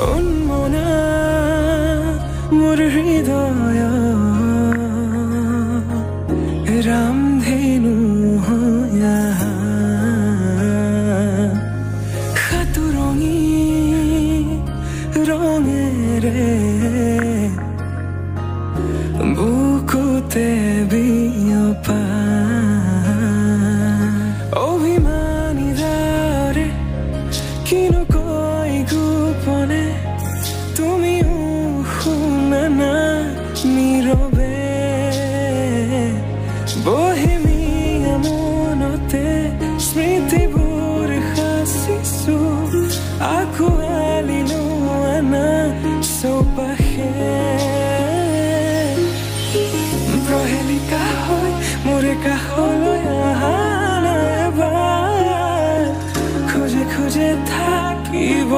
অনমনা মোৰ হৃদয় ৰামধেনু হয়া সাতুৰঙী ৰঙেৰে বুকুতে বিয়পা অভিমানী দাৰে কিনো কৈ গোপনে তুমিও শুনা না নীৰৱে বহেমিয়া মনতে স্মৃতিবোৰ সাঁচিছো আঁকোৱালি লোৱা না চৌপাশে প্ৰহেলিকা হৈ মোৰে কাষলৈ অহা নাই এবাৰ খোজে খোজে থাকিব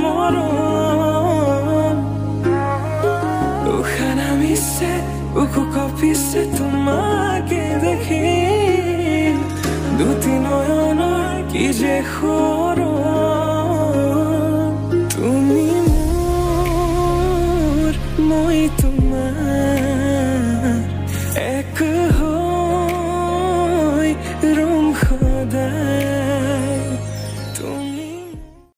মৰম উশাহ নামিছে বুকু কঁপিছে তোমাকে দেখি দুটি নয়নৰ কি যে সৰম তুমি মোৰ মই তোমাৰ এক